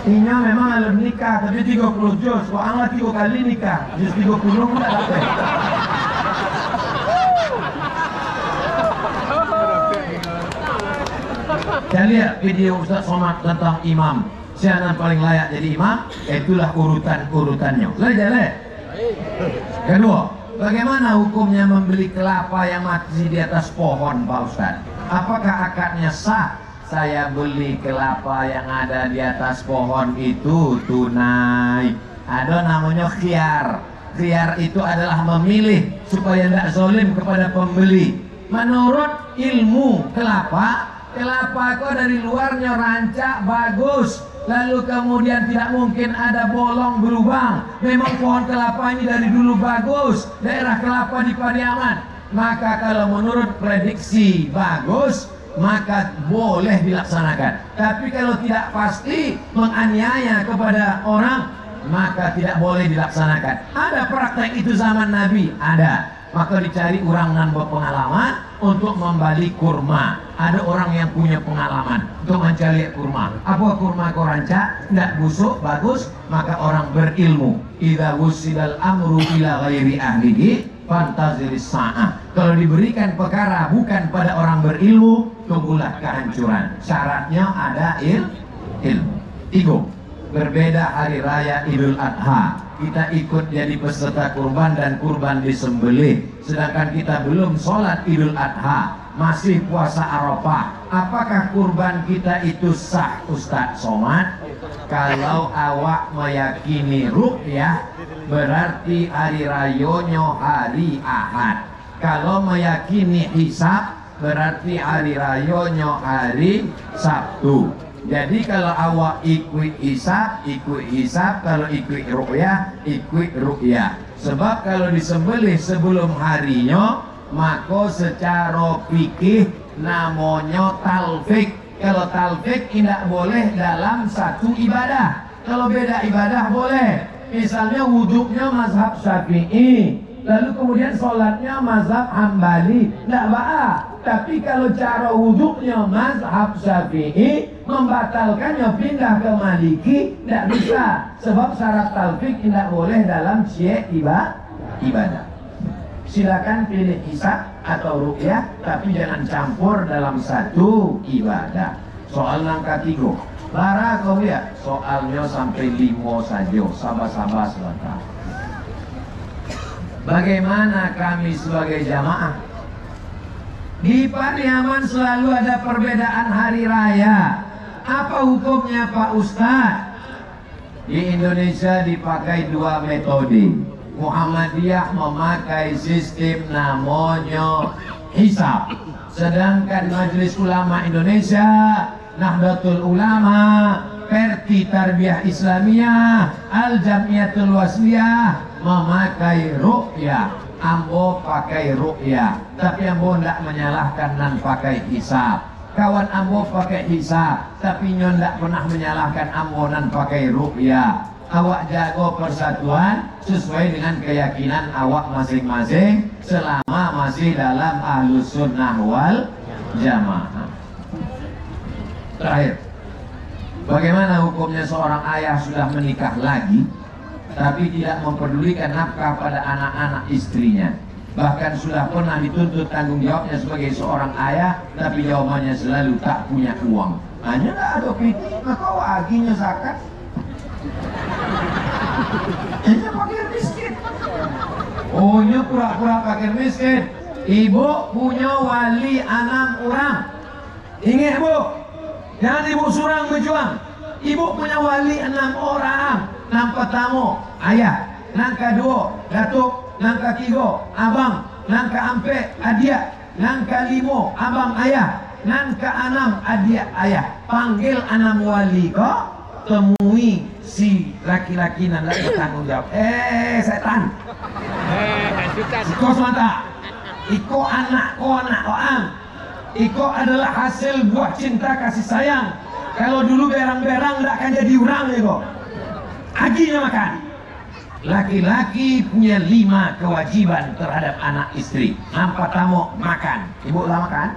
Ini memang alam nikah, tapi 30 juz. Wah, 3 kali nikah, juz 30 enggak dapat. Kita lihat video Ustaz Somad tentang imam. Siapa yang paling layak jadi imam? Itulah urutannya. Lihat. Kedua, bagaimana hukumnya membeli kelapa yang masih di atas pohon, Pak Ustaz? Apakah akadnya sah? Saya beli kelapa yang ada di atas pohon itu tunai. Ada namanya khiyar. Khiyar itu adalah memilih supaya tidak zalim kepada pembeli. Menurut ilmu kelapa kok dari luarnya rancak bagus, lalu kemudian tidak mungkin ada bolong berlubang. Memang pohon kelapa ini dari dulu bagus, daerah kelapa di Pariaman. Maka kalau menurut prediksi bagus, maka boleh dilaksanakan. Tapi kalau tidak pasti menganiaya kepada orang, maka tidak boleh dilaksanakan. Ada praktek itu zaman Nabi, ada. Maka dicari orang yang berpengalaman untuk membalik kurma. Ada orang yang punya pengalaman untuk mencari kurma. Apa kurma kau rancak? Tidak busuk, bagus, maka orang berilmu. Idza wusidal amru ila ghairi ahlihi fantaziris sa'ah. Kalau diberikan perkara bukan pada orang berilmu, tunggulah kehancuran. Syaratnya ada ilmu. Tiga, berbeda hari raya Idul Adha. Kita ikut jadi peserta kurban dan kurban disembelih. Sedangkan kita belum sholat Idul Adha, masih puasa Arafah. Apakah kurban kita itu sah, Ustaz Somad? Kalau awak meyakini ru'yah, berarti hari rayonya hari Ahad. Kalau meyakini hisab, berarti hari rayonya hari Sabtu. Jadi kalau awak ikut hisab, kalau ikut ru'yah, ikut ru'yah. Sebab kalau disembelih sebelum harinya, maka secara fikih namanya talfik. Kalau talfik tidak boleh dalam satu ibadah. Kalau beda ibadah boleh. Misalnya wuduknya mazhab Syafi'i, lalu kemudian sholatnya mazhab Hambali, tidak ba'a. Tapi kalau cara wuduknya mazhab Syafi'i, membatalkannya pindah ke Maliki, tidak bisa. Sebab syarat talfik tidak boleh dalam syi'at ibadah. Silakan pilih hisab atau ru'yah, tapi jangan campur dalam satu ibadah. Soal langkah 3. Lara kau ya, soalnya sampai 5 saja, sabar-sabar sebentar. Bagaimana kami sebagai jamaah? Di Pariaman selalu ada perbedaan hari raya. Apa hukumnya Pak Ustaz? Di Indonesia dipakai 2 metode. Muhammadiyah memakai sistem namanya hisab. Sedangkan Majelis Ulama Indonesia, Nahdlatul Ulama, Perti Tarbiyah Islamiyah, Al-Jamiyatul Wasliyah memakai ru'yah. Ambo pakai ru'yah, tapi ambo tidak menyalahkan dan pakai hisab. Kawan ambo pakai hisab, tapi nyon tidak pernah menyalahkan ambo dan pakai ru'yah. awak jago persatuan sesuai dengan keyakinan awak masing-masing selama masih dalam ahlus sunnah wal jamaah. Terakhir, bagaimana hukumnya seorang ayah sudah menikah lagi tapi tidak mempedulikan nafkah pada anak-anak istrinya, bahkan sudah pernah dituntut tanggung jawabnya sebagai seorang ayah, tapi jawabannya selalu tak punya uang. Hanya tak ada piti, maka waginya zakat. Hanya fakir miskin. Oh, nya pura-pura fakir miskin. Ibu punya wali 6 orang. Ingat bu, jangan ibu surang berjuang. Ibu punya wali 6 orang. Nang pertama ayah, nang kedua datuk, nang ketiga abang, nang keempat adik, nang kelima abang ayah, nang keenam adik ayah. Panggil 6 wali kok, temui si laki-laki nan tak bertanggung jawab. Setan. Iko semata. Iko anak orang. Iko adalah hasil buah cinta kasih sayang. Kalau dulu berang-berang tidak akan jadi orang Iko. Aginya makan. Laki-laki punya 5 kewajiban terhadap anak istri. Yang pertama makan. Ibu lah makan?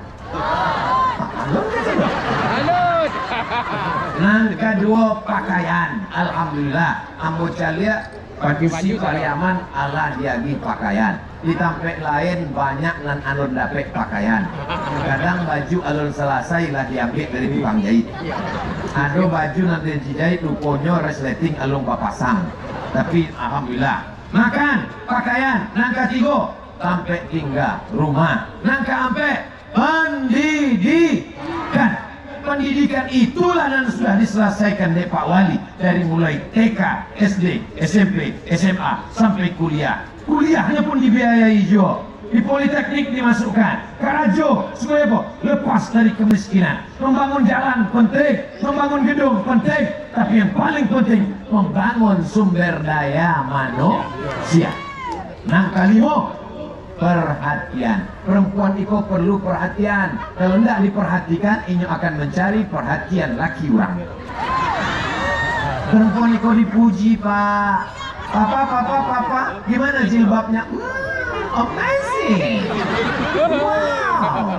Yang kedua pakaian. Alhamdulillah ambo calia Padusi Pariaman Allah diagi pakaian. Di tempat lain banyak nan alun dapet pakaian. Kadang baju alun selesai lah diambil dari tukang jahit. Ada baju nanti dijahit rupanya resleting alun papasang. Tapi alhamdulillah makan, pakaian. Nang ketiga sampai tinggal rumah. Nang keempat pendidikan. Pendidikan itulah yang sudah diselesaikan oleh Pak Wali dari mulai TK, SD, SMP, SMA sampai kuliah. Kuliahnya pun dibiayai juga. Di Politeknik dimasukkan. Karajo supaya apa? Lepas dari kemiskinan. Membangun jalan penting, membangun gedung penting, tapi yang paling penting membangun sumber daya manusia. Nang kelima perhatian. Perempuan itu perlu perhatian. Kalau tidak diperhatikan, ini akan mencari perhatian laki orang. Perempuan itu dipuji, Pak. Papa, gimana jilbabnya? Amazing. Wow.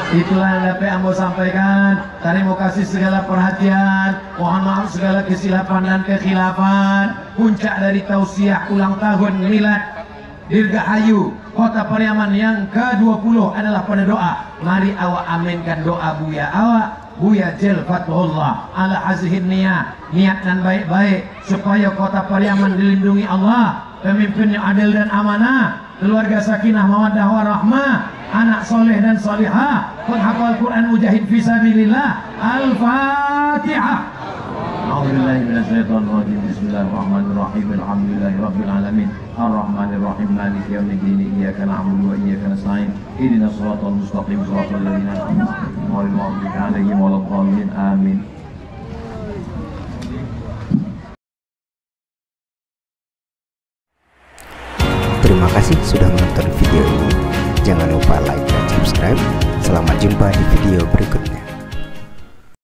Itulah yang dapat ambo sampaikan. Tadi mau kasih segala perhatian. Mohon maaf segala kesilapan dan kekhilafan. Puncak dari tausiah ulang tahun milad Dirgahayu Kota Pariaman yang ke-20 adalah pada doa. Mari awak aminkan doa Buya awak. Buya Jil Fatullah ala hazihin niat dan baik-baik supaya Kota Pariaman dilindungi Allah, pemimpin yang adil dan amanah, keluarga sakinah mawaddah warahmah, anak soleh dan solihah, penghafal Quran mujahid fisabilillah. Al-Fatihah. A'udzubillahi minasyaitonir rajim. Bismillahirrahmanirrahim. Alhamdulillahirabbil alamin. Arrahmanirrahim. Maliki yaumiddin. Iyyaka na'budu wa iyyaka nasta'in. Ihdinas shiratal mustaqim. Shiratal ladzina an'amta 'alaihim waladdallin. Amin. Terima kasih sudah menonton video ini. Jangan lupa like dan subscribe. Selamat jumpa di video berikutnya.